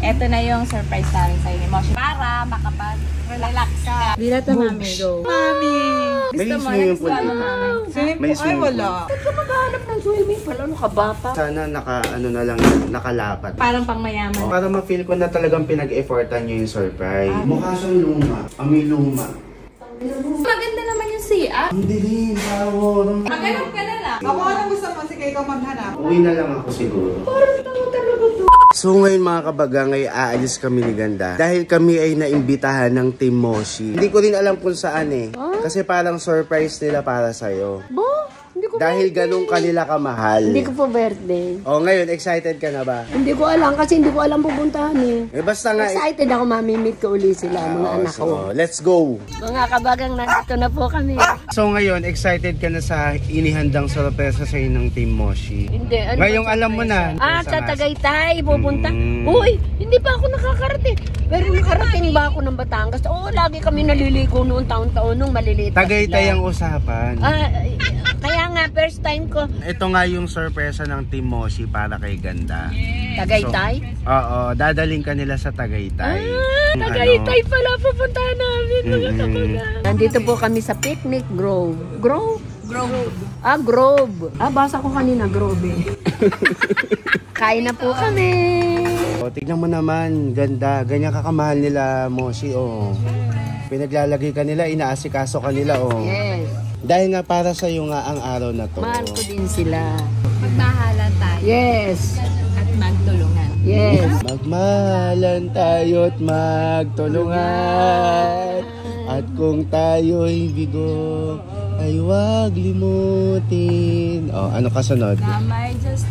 Eto na yung surprise namin sa'yo ni Moshi para makapag-relax ka. Dilat na mami, go. Mami! Gusto mo, next one mo mami. Swimming pool? Ay, wala. Ba't ka maghahanap ng swimming pool? Ano ka ba pa? Sana nakalapat. Parang pangmayaman. Para ma-feel ko na talagang pinag-effortan nyo yung surprise. Mukha siyang luma. Amoy luma. Maganda naman yung CR. Ang dilim, tawor. Maghanap ka na lang. Ako, anong gusto mo? Sige, ikaw maghanap. Uwi na lang ako siguro. Parang tao talaga to. So ngayon mga kabagangay, aalis kami ni Ganda. Dahil kami ay naimbitahan ng Team Moshi. Hindi ko rin alam kung saan eh. Kasi parang surprise nila para sa'yo. Bo? Hindi ko Dahil ganun kanila kamahal. Hindi ko po birthday. Oh, ngayon, excited ka na ba? Hindi ko alam kasi hindi ko alam pupuntahan eh. Eh basta nga. Excited ako mamimit ko uli sila, mga anak ko. Let's go! Mga kabagang, nandito na po kami. So ngayon, excited ka na sa inihandang sorpresa sa'yo ng Team Moshi? Hindi, ano Ngayong ba alam mo na. sa Tagaytay, pupunta. Uy, hindi pa ako nakakarating. Pero nakarating ba ako ng Batangas? Oo, lagi kami naliligo noon taon-taon nung maliliit. Tagaytay ang usapan. Kaya nga, first time ko. Ito nga yung sorpresa ng Team Moshi para kay Ganda. Tagaytay? Oo, dadaling ka nila sa Tagaytay. Tagaytay pala pupuntahan namin, mga kabagang. Nandito po kami sa Picnic Grove. Grove? Grove. Grove. Basa ko kanina, Grove eh. Kain na po kami. Tignan mo naman, Ganda. Ganyan kakamahal nila, Moshi, Pinaglalagay ka nila, inaasikaso ka nila, Yes. Dahil nga para sa iyo nga ang araw na to. Mahal ko din sila. Magmahalan tayo. Yes. At magtulungan. Yes. Magmahalan tayo at magtulungan. At kung tayo'y bigo, ay huwag limutin. Ano kasunod? Damay just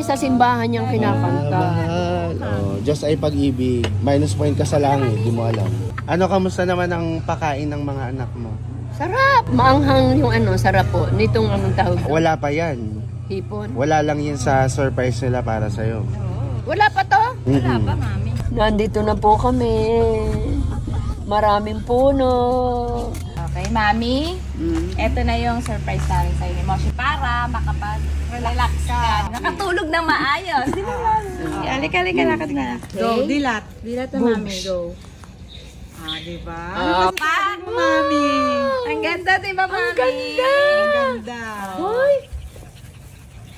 Sa simbahan niyang kinakanta. Mahal. Diyos ay pag-ibig. Minus point ka sa langit, di mo alam. Ano, kamusta naman ang pakain ng mga anak mo? Sarap! Maanghang yung sarap po. Nitong anong tawag? Wala pa yan. Hipon. Wala lang yun sa surprise nila para sa'yo. Wala pa to? Wala pa, mami. Nandito na po kami. Maraming puno. Okay, mami. Eto na yung surprise namin sa'yo ni Moshi para makapag-relax ka. Nakatulog na maayos. Di ba, mami? Halika, lakad na. Go, dilat. Dilat na, mami. Go. Diba? Pa! Mami! Ang ganda, di ba, mami? Ang ganda! Ang ganda. Hoy!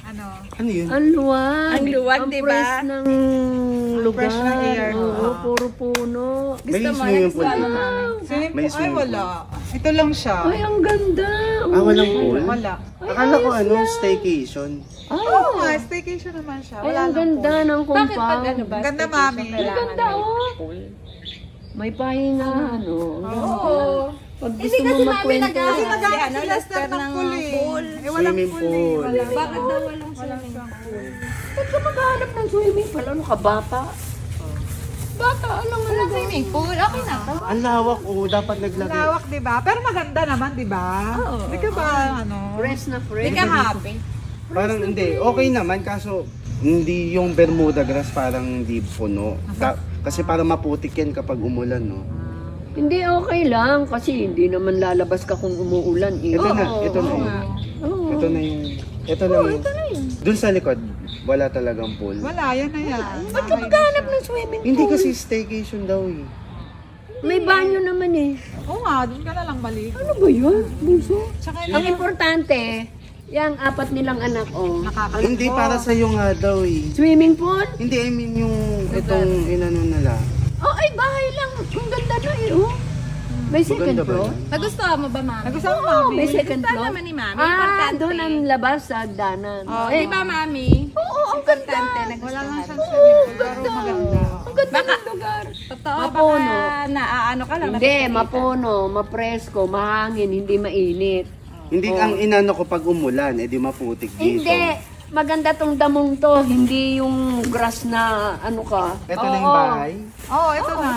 Ano? Ano yun? Ang luwag. Ang luwag, Ang di ba? fresh ng lugar. fresh ng air. Oo, puro puno. Gusto mo, swimming next pool one mo, dito. mami. Swimming May pool? Ay, swimming wala. Ito lang siya. Ay, ang ganda. Walang pool? Wala. Akala ko staycation. Oo nga, staycation naman siya. Ay, Wala ang lang ganda ng Bakit pag compound. ano ba? Ganda, staycation, mami. kailangan Ang ganda, may May pahingahan, Oo. Pag gusto mo magkwento. Kasi Si nag-aaral ano, sila Lester start ng ng pool eh. pool. Walang Swimming pool eh. pool. Wala. Bakit daw walang swimming pool? Ba't ka maghahanap ng swimming pool? Ano ka, bata? Bata, alam mo na swimming pool. Okay na to. Ang lawak, dapat naglagay. Lawak, diba? Pero maganda naman, diba? Oo. Hindi ka ba, ano? Fresh na fresh. Hindi ka happy. Parang hindi, okay naman kaso hindi yung Bermuda grass parang hindi puno. Kasi parang maputik yan kapag umulan, no? Hindi, okay lang. Kasi hindi naman lalabas ka kung umuulan. Eh. Ito na yun. Ito na yung, ito na yung. Dun sa likod, wala talagang pool. Wala, yan na yan. Ba't ka maghanap ng swimming pool? Hindi kasi staycation daw eh. May banyo naman eh. Oo nga, dun ka na lang balik. Ano ba yun, bunso? Tsaka Ang importante, yung 4 nilang anak, nakakalit Hindi, mo. para sa'yo nga daw eh. Swimming pool? Hindi, I mean yung itong inano nila. Ay, bahay lang. Ang ganda na eh, May second Maganda ba floor? yan? Nagustuhan mo ba, mami? Nagustuhan mo, mami? May second Gusto floor? naman ni mami. Importante. Doon ang labas sa hagdanan. Di ba, mami? Oo, ang ganda. Importante. Wala Nagustuhan. lang siyang swimming pool, pero maganda. Ang ganda Baka- ng lugar. Totoo, Mapuno. baka naaano ka lang. Hindi, nakikita. mapuno, mapresko, mahangin, hindi mainit. Hindi ang inano ko pag umulan, di maputik dito. Hindi. Maganda tong damong to, hindi yung grass na ano ka. Ito na yung bahay. Oo, ito na.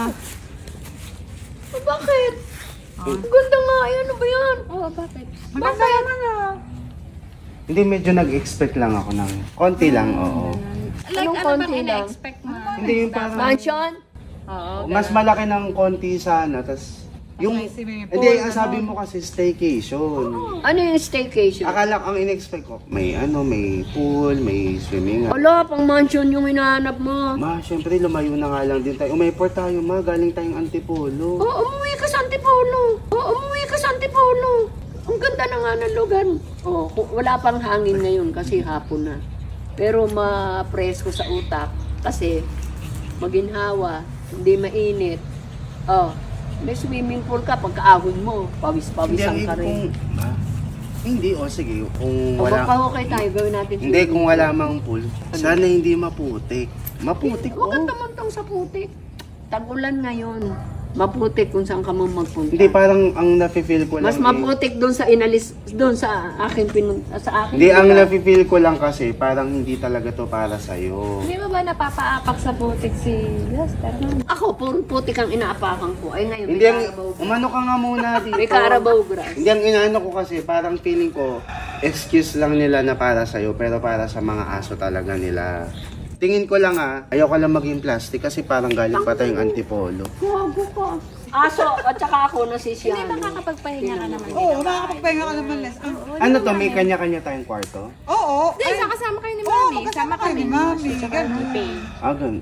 Bakit? Ang ganda nga, ano ba yan? Bakit? Maganda naman ah. Hindi, medyo nag-expect lang ako ng konti lang, oo. Like, Anong ano konti bang lang? ina-expect mo? Hindi yung parang Mansion? Oo. mas malaki ng konti sana, tas Yung, May swimming pool, hindi, ang ano? sabi mo kasi staycation. Ano yung staycation? Akala ang in-expect ko, may may pool, may swimming. Wala, pang mansion yung hinahanap mo. Ma, syempre lumayo na nga lang din tayo. Umiport tayo, ma. Galing tayong Antipolo. Oo, umuwi ka sa Antipolo. Ang ganda na nga ng lugar. Oh, wala pang hangin ngayon kasi hapon na. Pero ma-presko sa utak kasi maginhawa, hindi mainit. Oh, may swimming pool ka, pagkaahon mo, pawis-pawisan ka rin. Hindi, sige. Kung O, wala... magpahukay tayo, gawin natin Hindi, kung wala mang pool, sana hindi maputik. Maputik Huwag kang tumuntong sa putik. Tag-ulan ngayon. Maputik kung saan ka man magpunta. Hindi, parang ang nafe-feel ko lang... Mas maputik doon sa inalis, doon sa akin sa akin. Hindi, ang nafe-feel ko lang kasi parang hindi talaga to para sa'yo. Hindi mo ba napapaapak sa putik si Lester? Ako, puro putik ang inaapakan ko. Ay ngayon, Hindi, may ang... Carabao. Umano ka nga muna dito. May Carabao grass. Hindi, ang inaano ko kasi parang feeling ko, excuse lang nila na para sa'yo, pero para sa mga aso talaga nila. Tingin ko lang ayoko lang maging plastic kasi parang galing pa tayong Antipolo. Gago ka. Aso, at saka ako nasisiyan. Hindi makakapagpahinga ka naman. Oo, nakakapagpahinga ka naman, Les. Ano to, may kanya-kanya tayong kwarto? Oo. Hindi, sa kasama kayo ni Oo, Mami. magkasama Sama kayo kami ni Mami. Tsaka Ganun. ni Pay. Ganun.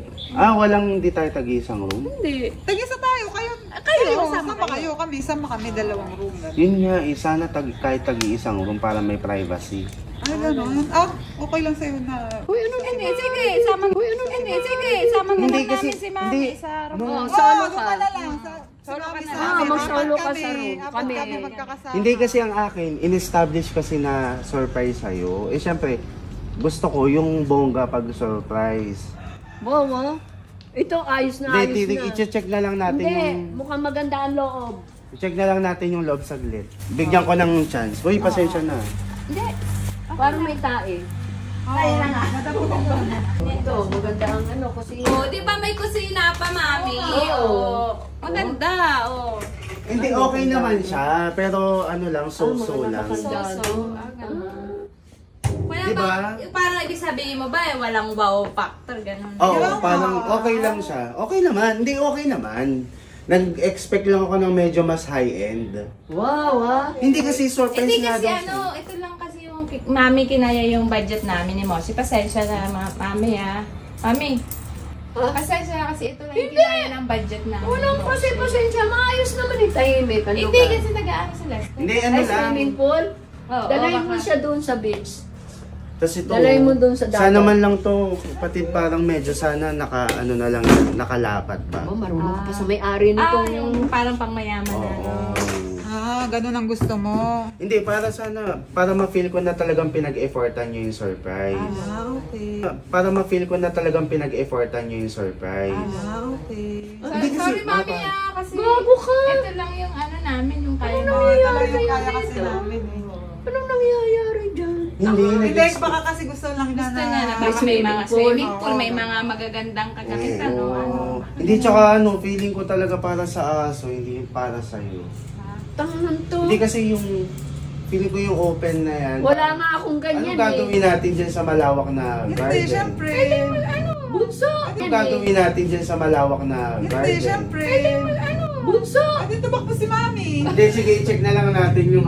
Hindi tayo tag-iisang room? Hindi. Tag-isa tayo, kayo. Sama Sama kayo. Sama kami, dalawang room. Yun nga, sana kahit tag-iisang room para may privacy. Ay, gano'n. Okay lang sa'yo na... Uy, ano Hindi, sige. Sama na Hindi lang kasi- namin si Mami hindi. sa room. Oh, solo ka. Doon ka na lang. Solo ka na. mag-solo ka sa room. Kami Kami. magkakasama. Hindi kasi ang akin, in-establish kasi na surprise sa'yo. Syempre, gusto ko yung bongga pag surprise. Bowa. Ito, ayos na ayos Hindi, na. i-check na lang natin Hindi, mukhang maganda ang loob. I-check na lang natin yung loob saglit. Bigyan ko ng chance. Uy, pasensya na. Hindi. Parang may tae. Ay lang nga. Ito, maganda ang kasi... Oh, di ba may kusina pa, Mami? Oo. Maganda, oh. Hindi, okay naman siya. Pero lang, so-so lang. Wala Diba? parang ibig sabihin mo ba, walang wow factor, ganun. Oo, parang okay lang siya. Okay naman. Hindi, okay naman. Nag-expect lang ako ng medyo mas high-end. Wow, Hindi kasi surprise Hindi nga kasi daw siya. ito lang kasi yung Mami kinaya yung budget namin ni Moshi. Pasensya na, Mami Mami, pasensya na kasi ito lang yung kinaya ng budget namin. Walang ni Moshi. pasensya, maayos naman yung tahimik. Ano Hindi ka? kasi nag-aano si Lester. Hindi, Ay, lang. swimming pool? Oo, Dalay mo baka. siya doon sa beach. Tapos ito, Dalay mo dun sa dagat. sana man lang to, pati parang medyo sana nakalapat ba? Oh, marunong ka sa may-ari nitong... Yung parang pangmayaman na. Oo. Ganun ang gusto mo. Hindi, para ma-feel ko na talagang pinag-effortan nyo yung surprise. Okay. Para ma-feel ko na talagang pinag-effortan nyo yung surprise. Okay. Hindi kasi, Sorry, Mami, baka- kasi Gago ka! ito lang yung namin, yung kaya Ano namin. nangyayari Talagang kaya kaya kasi dito? namin eh. Anong nangyayari dyan? Hindi, Hindi, baka kasi gusto lang na Gusto niya na May baka may mga swimming pool. swimming pool, may mga magagandang kagamitan, no? Ano. Hindi, tsaka feeling ko talaga para sa aso, hindi para sa'yo. Tangan to. Hindi kasi yung, feeling ko yung open na yan. Wala nga akong ganyan Anong gagawin natin dyan sa malawak na Hindi, garden? syempre. Bunso! Anong gagawin natin dyan sa malawak na Hindi, garden? syempre. Bunso! Ay, tumakbo si Mami. Hindi, sige, check na lang natin yung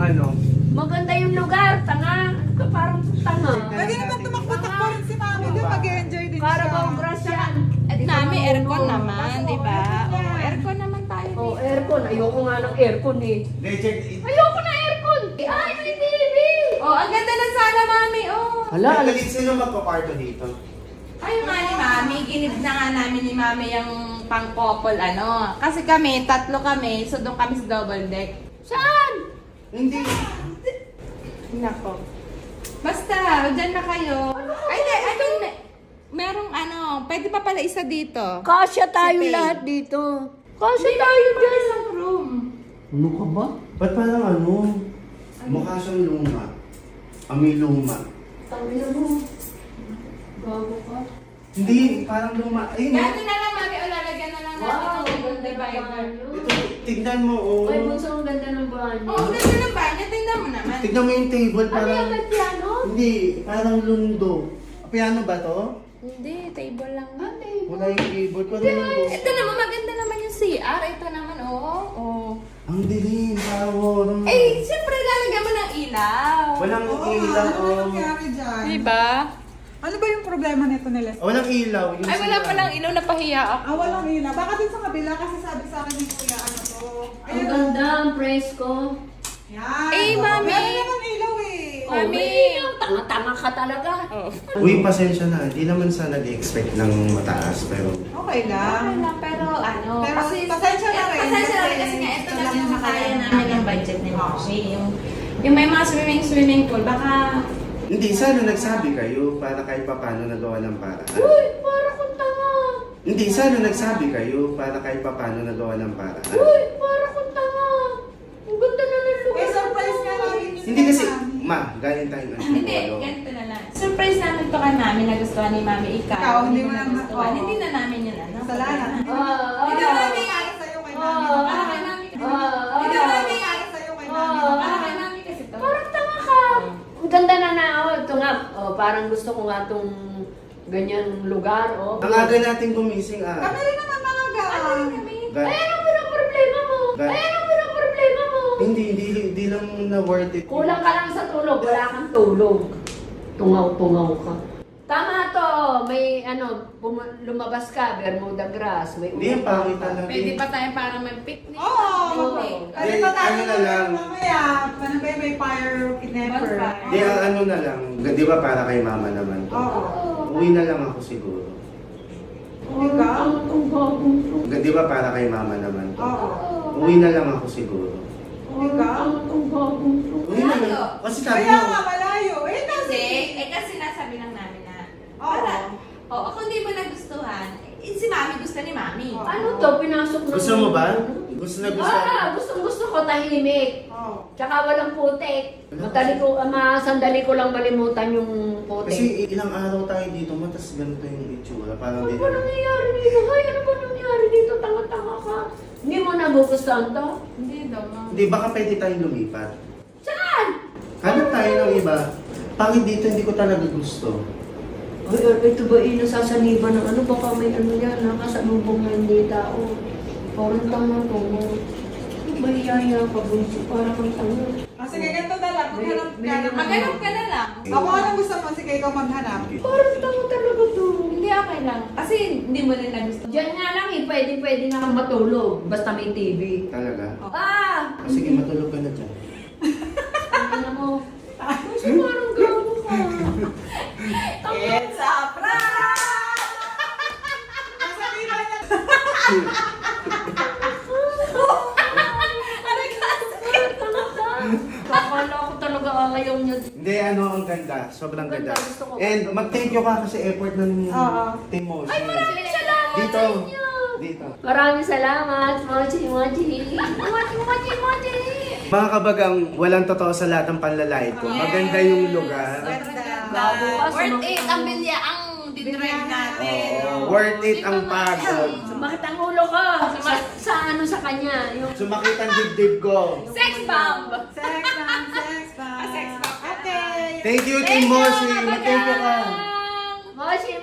Maganda yung lugar, tanga. Ka parang tanga. Pwede naman tumakbo-takbo rin si Mami. Doon mag-enjoy din siya. Carabao grass yan. At Mami, aircon naman, di ba? Oh, aircon naman tayo. Oh, aircon. Ayoko nga ng aircon eh. Hindi, check. Ayoko na aircon! Ay, may TV! Oh, ang ganda ng sala, Mami. Oh. Hala, Sino magpaparto dito? Ay, nga ni Mami, ginib na nga namin ni Mami yung pang-couple, Kasi kami, 3 kami, so doon kami sa double deck. saan? Hindi. Nako. Basta, dyan na kayo. Ay, merong pwede pa pala isa dito. Kasya tayo Si Pei. lahat dito. Kasya tayo dyan. Isang room. Ano ka ba? Ba't parang mukha siyang luma. Amoy luma. Tangina mo. Gago ka. Hindi, parang luma. Ayun, Ganito na lang, Mami, o lalagyan na lang natin Wow, yung ganda ng divider. banyo. ito, tignan mo, Ay, bunso, ang ganda ng banyo. Oh, ganda ng banyo. Tingnan mo naman. Tignan mo yung table, Ano parang... yung may piano? Hindi, parang lundo. Piano ba to? Hindi, table lang. Ate, Wala yung keyboard ko rin. Ito naman, maganda naman yung CR. Ito naman, oh. Ang dilim, tawon. Eh, siyempre lalagyan mo ng ilaw. Walang Oo ilaw. nga, ano ba nangyari dyan? Diba? Ano ba yung problema nito nila? Walang ilaw. Yung Ay, wala sila. palang ilaw, napahiya ako. Walang ilaw. Baka din sa kabila kasi sabi sa akin ni Kuya, ano to. Ang ganda, ang presko. Yan. Eh, Mami. Meron naman ilaw eh. Mami. Tanga-tanga ka talaga. Uy, pasensya na. Hindi naman sa nag-expect ng mataas, pero... Okay lang. Okay lang, pero ano, Pero pasensya na rin. Pasensya na rin kasi nga, ito Ito lang lang yung yung kaya kaya namin ng budget ni Moshi. Yung may mga swimming pool, baka... Hindi, sana nagsabi kayo para kahit papano nagawa ng paraan. Uy, para kong tanga. Hindi, sana nagsabi kayo para kahit papano nagawa ng paraan. Uy, para kong tanga. Ang ganda na ng lugar. Eh, surprise nga namin yun. Hindi kasi, Mami. ma, galing tayo ng Hindi, ganito na lang. Surprise namin to kay Mami, nagustuhan ni Mami ikaw. Ikaw, hindi mo lang nagustuhan. oo. Hindi na namin yun, ano? Kasalanan. Hindi na namin Para sa'yo kay Oo. Mami. Para kay Mami kasi. Hindi na namin para sa'yo kay Mami. Para kay Mami kasi to. Parang tanga ka. Ang ganda na. Ito nga, parang gusto ko nga itong ganyan lugar. Ang aga natin gumising Kami rin naman mga Kami. Ga- Ay, ano ang problema mo? Ga- Ay, ano ang problema mo? hindi lang na worth it. Kulang ka lang sa tulog, wala kang tulog. Tungaw-tungaw ka. Tama to, may lumabas ka, Bermuda grass, may Hindi, ang pangit talaga. Pwede pa tayo parang may picnic. Oo. Picnic. Kasi pa tayo Ano na lang. mamaya. Paano ba may fire kidnapper? Bonfire. Di, ano na lang. Di ba para kay mama naman to? Oo. Uwi na lang ako siguro. Ikaw? Ang bagong to. Di ba para kay mama naman to? Oo. Uwi na lang ako siguro. Ikaw? Ang bagong to. Uwi na lang. Kasi sabi Kaya niyo, nga malayo. Eh, Kasi, kasi nasabi lang namin na, para, kung di mo nagustuhan, si Mami gusto ni Mami. Oo. Ano to, pinasok na. gusto mo ba? Gusto na gusto. Gusto ko tahimik. Oo. Tsaka walang putik. Sandali ko lang malimutan yung putik. Kasi ilang araw tayo dito, matas ganito yung itsura. Parang Ano din. ba nangyayari dito? Ay, ano ba nangyayari dito? Tanga-tanga ka. Hindi mo nagugustuhan to? Hindi daw, Mami. Hindi, baka pwede tayong lumipat. Saan? Hanap tayo ng iba. Pangit dito, hindi ko talaga gusto. Ay, ito ba nasasaniba ng ano? Baka may ano yan, nakasalubong na hindi tao. Parang tanga to. Mahiyaya ka, bunso. Parang kang tanga. Sige, ganito na lang. Maghanap ka. Maghanap ka na lang. Ako anong gusto mo? Sige, ikaw maghanap. Parang tanga talaga to. Hindi, okay lang. Kasi hindi mo rin nagustuhan. Diyan nga lang eh, pwede na kang matulog. Basta may TV. Talaga. Sige, matulog ka na dyan. ano mo? Kasi parang gago ka. It's a prank! Sabihin ba niya? Akala ko talaga ayaw niya. Hindi, ang ganda. Sobrang Ganda, ganda. gusto ko. And mag-thank you ka kasi effort na ng Oo. Team Moshi. Ay, maraming salamat Dito. sa inyo. Dito. Maraming salamat, Mochi. Mochi. Mga kabagang, walang totoo sa lahat ng panlalait ko. Maganda yung lugar. Bago ka, Worth it ang bilya, ang didrive natin. Oo, worth it ang pagod. Sumakit ang ulo ko. Sa kanya. Yung Sumakit ang dibdib ko. Sex bomb! Sex bomb. Sex bomb. Okay. Thank you, Team Moshi. Mag-thank you ka. Mochi.